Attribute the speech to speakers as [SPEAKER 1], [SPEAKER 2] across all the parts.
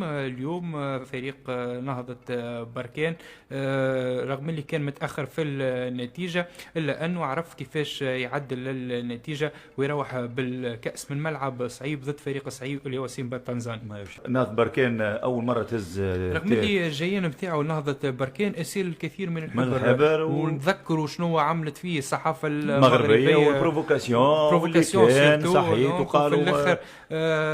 [SPEAKER 1] اليوم فريق نهضة بركان رغم اللي كان متأخر في النتيجة إلا أنه عرف كيفاش يعدل النتيجة ويروح بالكأس من ملعب صعيب ضد فريق صعيب اللي هو سيمبا التنزاني.
[SPEAKER 2] نهضة بركان أول مرة تهز
[SPEAKER 1] رغم اللي الجيان نتاعو نهضة بركان يصير الكثير من الحبر ونتذكروا شنو عملت فيه الصحافة المغربية
[SPEAKER 2] والبروفوكاسيون صحيح،
[SPEAKER 1] وقالوا في الآخر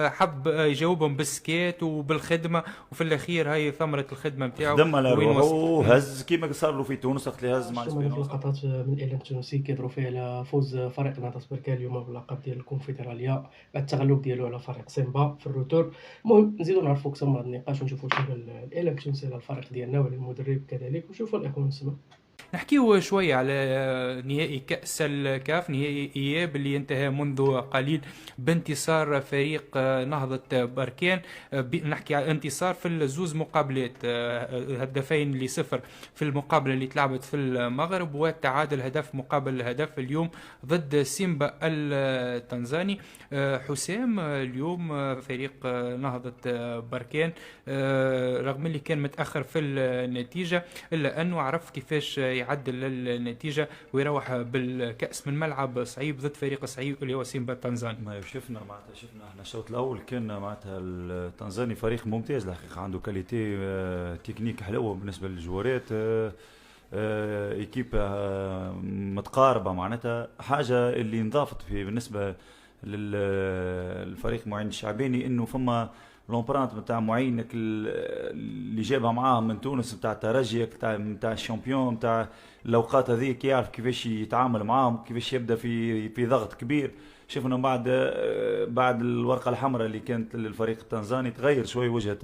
[SPEAKER 1] حب يجاوبهم بالسكات وبالخدمه، وفي الاخير هاي ثمره الخدمه نتاعو
[SPEAKER 2] خدم على روحه هز كيما صار له في تونس وقت اللي هز مع
[SPEAKER 3] شفنا لقطات من الاعلام التونسي كيهضروا فيها على فوز فريق نهضة بركان اليوم باللقب ديال الكونفدراليه بعد التغلب ديالو على فريق سيمبا في الروتور. المهم نزيدوا نعرفوا اكثر من هذا النقاش ونشوفوا شنو الاعلام التونسي على الفريق ديالنا وعلى المدرب كذلك، ونشوفوا الاخوان نسمع.
[SPEAKER 1] نحكيو شوية على نهائي كأس الكاف، نهائي إياب اللي انتهى منذ قليل بانتصار فريق نهضة بركان. نحكي على انتصار في الزوز مقابلات، هدفين لصفر في المقابلة اللي تلعبت في المغرب، والتعادل هدف مقابل هدف اليوم ضد سيمبا التنزاني. حسام، اليوم فريق نهضة بركان رغم اللي كان متأخر في النتيجة إلا أنه عرف كيفاش يعدل النتيجة ويروح بالكأس من ملعب صعيب ضد فريق صعيب اللي هو سيمبا التنزاني.
[SPEAKER 2] ما شفنا احنا الشوط الاول كان معناتها التنزاني فريق ممتاز الحقيقه، عنده كاليتي تكنيك حلوه بالنسبه للجوارات، ايكيب متقاربه، معناتها حاجه اللي انضافت في بالنسبه للفريق معين الشعباني انه فما لومبرانت نتاع معينك اللي جابها معاه من تونس نتاع الترجي نتاع الشامبيون نتاع الاوقات هذيك، يعرف كيفاش يتعامل معاهم، كيفاش يبدا في ضغط كبير. شفنا بعد الورقه الحمراء اللي كانت للفريق التنزاني تغير شوي وجهه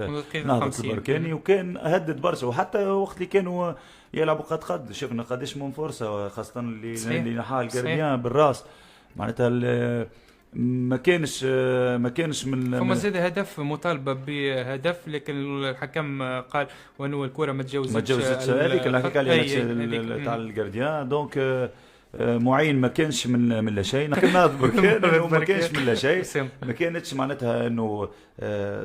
[SPEAKER 2] نهضة البركاني، وكان هدد برشا، وحتى وقت اللي كانوا يلعبوا قد شفنا قداش من فرصه، خاصه اللي نحال الجارديان بالراس، معناتها ما كانش من
[SPEAKER 1] فما زاد هدف مطالبه بهدف، لكن الحكم قال وانه الكره ما تجاوزتش
[SPEAKER 2] هذيك الحقيقه اللي تاع الجارديان. دونك معين ما كانش من لا شيء، كنا بركان ما كانش من لا شيء، ما كانتش معناتها انه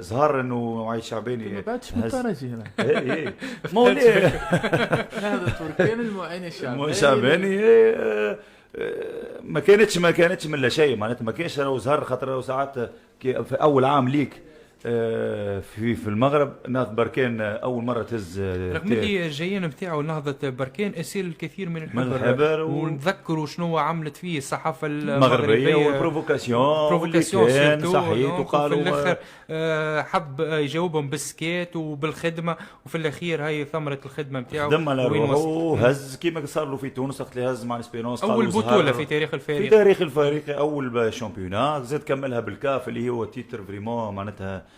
[SPEAKER 2] ظهر انه وعي شعباني
[SPEAKER 4] ما بعدش من الترجي هنا.
[SPEAKER 2] اي ما هو
[SPEAKER 4] هذا بركان المعين
[SPEAKER 2] الشعباني ما كانتش من لا شيء، معناتها ما كانش راهو ظهر، خاطر ساعات في اول عام ليك في المغرب نهضة بركان اول مره تهز.
[SPEAKER 1] رغم اللي الجيان نتاعو نهضة بركان يصير الكثير من الحبر ونتذكروا شنو عملت فيه الصحافه المغربيه
[SPEAKER 2] والبروفوكاسيون صحيح،
[SPEAKER 1] وقالوا في الاخر حب يجاوبهم بالسكات وبالخدمه، وفي الاخير هاي ثمره الخدمه نتاعو،
[SPEAKER 2] خدم على روحه هز كيما صار له في تونس وقت اللي هز مع الاسبيرونس
[SPEAKER 1] اول بطوله في تاريخ الفريق
[SPEAKER 2] اول شامبيونات، زاد كملها بالكاف اللي هو تيتر فريمون، معناتها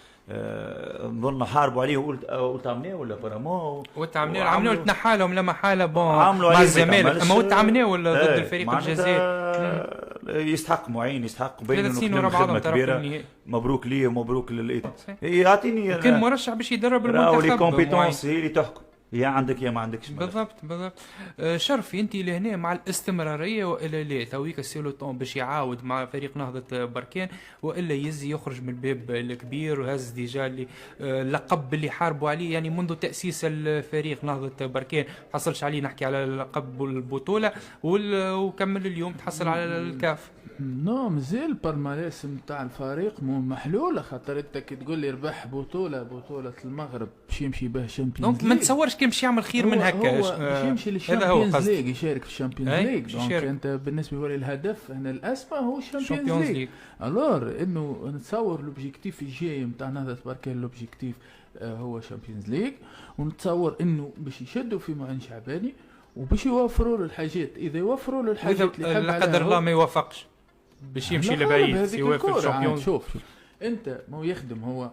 [SPEAKER 2] نظن حاربوا عليه وقلت عمناه ولا برامو
[SPEAKER 1] عمناه نتنحى لهم لما حاله مع الزمالك، اما قلت عمناه ضد الفريق الجزائري.
[SPEAKER 2] يستحق معين، يستحق بين انه خدمه كبيره. مبروك ليه ومبروك للايد. يعطيني
[SPEAKER 1] كان مرشح باش يدرب المنتخب،
[SPEAKER 2] لي كومبيتونس هي اللي تحكم، يا عندك يا ما عندكش.
[SPEAKER 1] بالضبط. شرفي انت لهنا مع الاستمراريه والا لا تويك السيلوتون باش يعاود مع فريق نهضة بركان، والا يزي يخرج من الباب الكبير وهز ديجا اللي اللقب اللي حاربوا عليه يعني منذ تاسيس الفريق نهضة بركان، حصلش عليه، نحكي على لقب البطوله وكمل اليوم تحصل على الكاف.
[SPEAKER 4] نو مازال بالماريس نتاع الفريق مو محلوله، خاطر انت كي تقول لي ربح بطوله المغرب باش يمشي به شامبيونز ليغ،
[SPEAKER 1] ما نتصورش كان باش يعمل خير من هكا.
[SPEAKER 4] باش يمشي للشامبيونز ليغ، يشارك في الشامبيونز ليغ. دونك انت بالنسبه لي الهدف هنا الاسمى هو الشامبيونز ليغ. الور انه نتصور لوبجيكتيف الجاي نتاع نهضة بركان، لوبجيكتيف هو الشامبيونز ليغ، ونتصور انه باش يشدوا في معين شعباني وباش يوفروا له الحاجات. اذا يوفروا له الحاجات اللي يحب عليها،
[SPEAKER 1] لا قدر الله ما يوفقش باش يمشي لبعيد سواء في الشامبيونز.
[SPEAKER 4] شوف انت ما هو يخدم، هو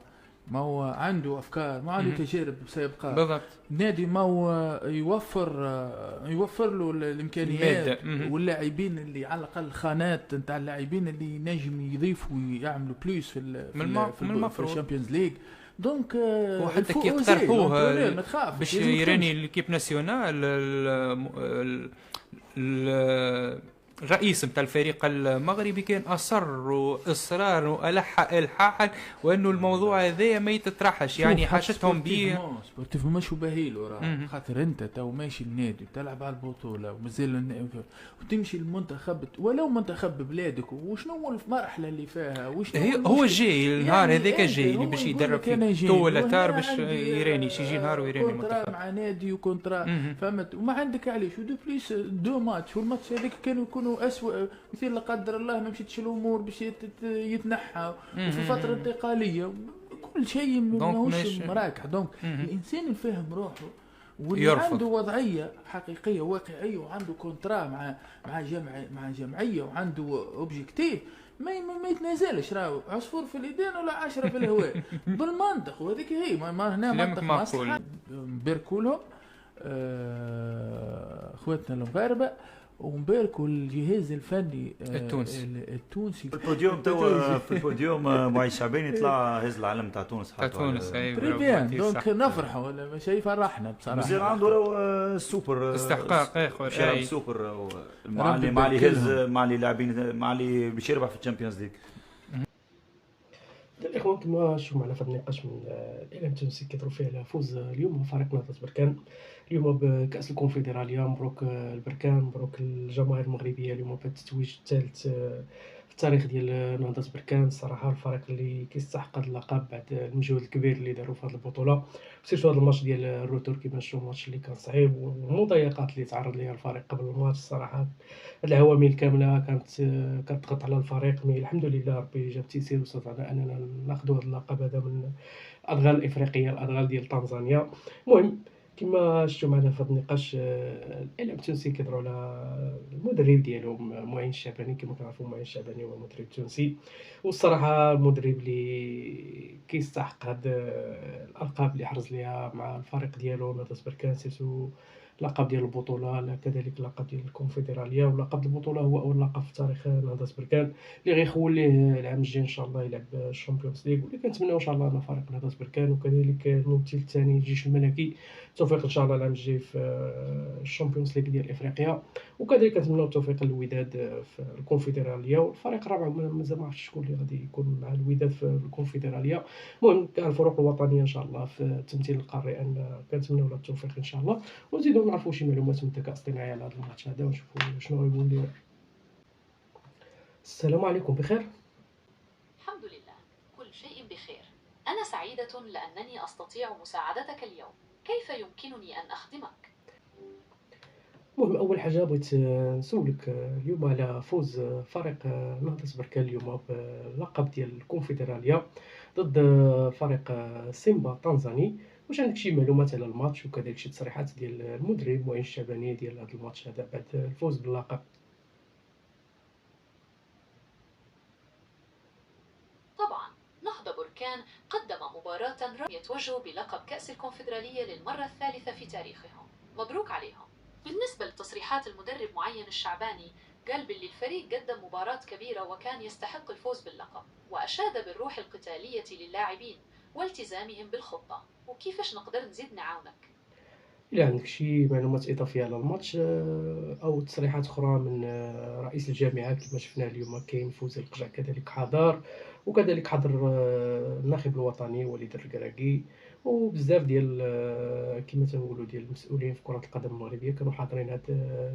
[SPEAKER 4] ما هو عنده افكار، ما عنده تجارب سابقه.
[SPEAKER 1] بالضبط.
[SPEAKER 4] نادي ما هو يوفر له الامكانيات واللاعبين اللي على الاقل خانات نتاع اللاعبين اللي نجم يضيفوا ويعملوا بلوس في الشامبيونز ليغ. دونك
[SPEAKER 1] وحتى كي يقترحوه باش يراني الكيب ناسيونال الرئيس نتاع الفريق المغربي كان اصر واصرار والحاحا وانه الموضوع هذا ما يتطرحش، يعني حاجتهم بيه
[SPEAKER 4] سبورتيف مش باهيلو راه خاطر انت تو ماشي النادي تلعب على البطوله ومازال وتمشي المنتخب ولو منتخب بلادك، وشنو المرحله اللي فيها وشنو
[SPEAKER 1] هو جاي النهار
[SPEAKER 4] يعني
[SPEAKER 1] هذاك جاي اللي باش يدرب فيه تو ولا تار باش يراني يجي نهار ويراني
[SPEAKER 4] المنتخب مع نادي وكونترا فهمت، وما عندك علاش ودو بليس دو ماتش، والماتش هذاك كانوا يكونوا اسوء مثل لا قدر الله ما مشيتش الامور باش يتنحى وفي فتره انتقاليه كل شيء ماهوش مراكح. دونك الانسان الفاهم روحه واللي عنده وضعيه حقيقيه واقعيه وعنده كونترا مع جمعيه وعنده اوبجيكتيف ما يتنازلش، راهو عصفور في اليدين ولا 10 في الهواء بالمنطق، وهذيك هي ما هنا منطق مصلحه. نباركولهم اخواتنا المغاربه ونباركوا الجهاز الفني التونسي.
[SPEAKER 2] في البوديوم معي الشعباني طلع هز العلم تاع تونس
[SPEAKER 1] تاع تونس.
[SPEAKER 4] تري بيان دونك نفرحوا ولا شيء يفرحنا بصراحه.
[SPEAKER 2] مازال عنده سوبر
[SPEAKER 1] استحقاق اخر
[SPEAKER 2] سوبر مع اللي يهز مع اللي لاعبين مع اللي باش يربح في الشامبيونز ليج.
[SPEAKER 3] الاخوان كما شفتوا معنا في هذا النقاش من الاعلام التونسي كيدروا فيه على فوز اليوم فريق نهضة بركان اليوم بكاس الكونفدراليه. مبروك البركان، مبروك الجماهير المغربيه اليوم بالتتويج الثالث في التاريخ ديال نهضة بركان. الصراحه الفريق اللي كيستحق هذا اللقب بعد المجهود الكبير اللي داروا في هذه البطوله، سيرتو هذا الماتش ديال الروتور كيما شفتوا الماتش اللي كان صعيب والمضايقات اللي تعرض ليها الفريق قبل الماتش. الصراحه هاد العوامل كامله كانت كتضغط على الفريق، مي الحمد لله ربي جاب تيسير واستطعنا اننا ناخذوا هذا اللقب هذا من الادغال الافريقيه الادغال ديال تنزانيا. المهم كما شفتوا معنا في هذا النقاش الاعلام التونسي كيهضروا على المدرب ديالهم معين الشعباني. كما كنعرفوا معين الشعباني هو مدرب تونسي، والصراحه المدرب اللي كيستحق هاد الالقاب اللي حرز ليها مع الفريق ديالو نهضة بركان، سيرتو لقب ديال البطوله كذلك لقب ديال الكونفدراليه، ولقب البطوله هو اول لقب في تاريخ نهضة بركان اللي غيخول ليه العام الجاي ان شاء الله يلعب الشامبيونز ليغ، واللي كنتمناو ان شاء الله ان فريق نهضة بركان وكذلك الممثل الثاني الجيش الملكي التوفيق ان شاء الله العام الجاي في الشامبيونز ليغ ديال افريقيا، وكذلك كنتمناو التوفيق للوداد في الكونفدراليه. والفريق الرابع مازال ما عرفتش شكون اللي غادي يكون مع الوداد في الكونفدراليه. المهم كاع الفرق الوطنيه ان شاء الله في التمثيل القاري ان كنتمناو له التوفيق ان شاء الله، ونزيدو نعرفوا شي معلومات من الذكاء الاصطناعي على هذا الماتش هذا ونشوفوا شنو غيقول لنا. السلام عليكم، بخير؟
[SPEAKER 5] الحمد لله، كل شيء بخير. أنا سعيدة لأنني أستطيع مساعدتك اليوم. كيف يمكنني أن أخدمك؟
[SPEAKER 3] المهم اول حاجه بغيت نسولك اليوم على فوز فريق نهضة بركان اليوم باللقب ديال الكونفدراليه ضد فريق سيمبا تنزاني. واش عندك شي معلومات على الماتش وكذلك شي تصريحات ديال المدرب معين الشعباني ديال هذا الماتش هذا بعد الفوز باللقب؟
[SPEAKER 5] طبعا نهضة بركان قدم مباراة يتوجه بلقب كأس الكونفدرالية للمرة الثالثة في تاريخهم. مبروك عليهم. بالنسبة لتصريحات المدرب معين الشعباني، قال باللي الفريق قدم مباراة كبيرة وكان يستحق الفوز باللقب، وأشاد بالروح القتالية للاعبين والتزامهم بالخطة. وكيفاش نقدر نزيد نعاونك؟
[SPEAKER 3] إلا عندك شي معلومات إضافية على الماتش أو تصريحات أخرى من رئيس الجامعة كما شفنا اليوم كاين فوزي القجع كذلك حضر، وكذلك حضر الناخب الوطني وليد الركراكي، وبزاف ديال كما تنقولوا ديال المسؤولين في كرة القدم المغربية كانوا حاضرين هذا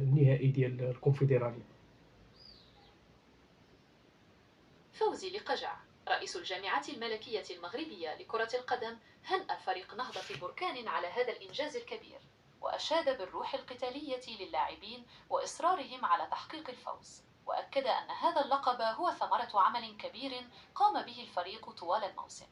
[SPEAKER 3] النهائي ديال الكونفدرالية.
[SPEAKER 5] فوزي لقجع رئيس الجامعة الملكية المغربية لكرة القدم هنأ فريق نهضة بركان على هذا الإنجاز الكبير، وأشاد بالروح القتالية للاعبين وإصرارهم على تحقيق الفوز، وأكد أن هذا اللقب هو ثمرة عمل كبير قام به الفريق طوال الموسم.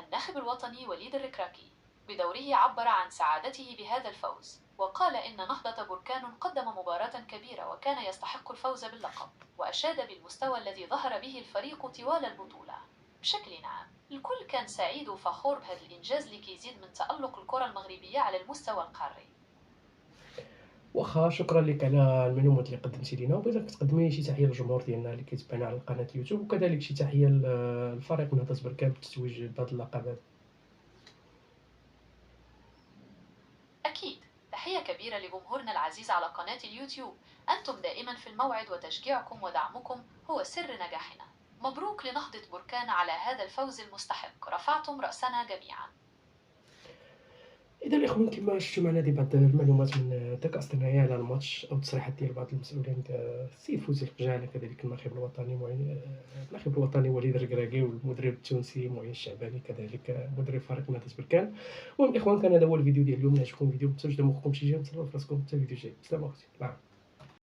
[SPEAKER 5] الناخب الوطني وليد الركراكي بدوره عبر عن سعادته بهذا الفوز، وقال إن نهضة بركان قدم مباراة كبيرة وكان يستحق الفوز باللقب، وأشاد بالمستوى الذي ظهر به الفريق طوال البطولة. بشكل عام الكل كان سعيد وفخور بهذا الإنجاز اللي كيزيد من تألق الكرة المغربية على المستوى القاري.
[SPEAKER 3] واخا شكرا لك على المعلومات اللي قدمتي لنا، وبغيتك تقدمي شي تحيه للجمهور ديالنا اللي كيتبعنا على قناه اليوتيوب، وكذلك شي تحيه للفريق نهضة بركان بالتتويج بهذا اللقب هذا.
[SPEAKER 5] أكيد تحية كبيرة لجمهورنا العزيز على قناة اليوتيوب، أنتم دائما في الموعد وتشجيعكم ودعمكم هو سر نجاحنا. مبروك لنهضة بركان على هذا الفوز المستحق، رفعتم رأسنا جميعا.
[SPEAKER 3] اذا الاخوان كما شفتوا معنا دي بعض المعلومات من الذكاء الاصطناعي على الماتش او تصريحات ديال بعض المسؤولين السيد فوزي القجاني كذلك الناخب الوطني الناخب الوطني وليد الركراكي والمدرب التونسي معين الشعباني كذلك مدرب فريق نهضة بركان. المهم الاخوان كان هذا هو الفيديو ديال اليوم. عجبكم الفيديو ما تنساوش ديروا مخكم شي جيم، تصلوا في راسكم حتى الفيديو الجاي. السلام عليكم.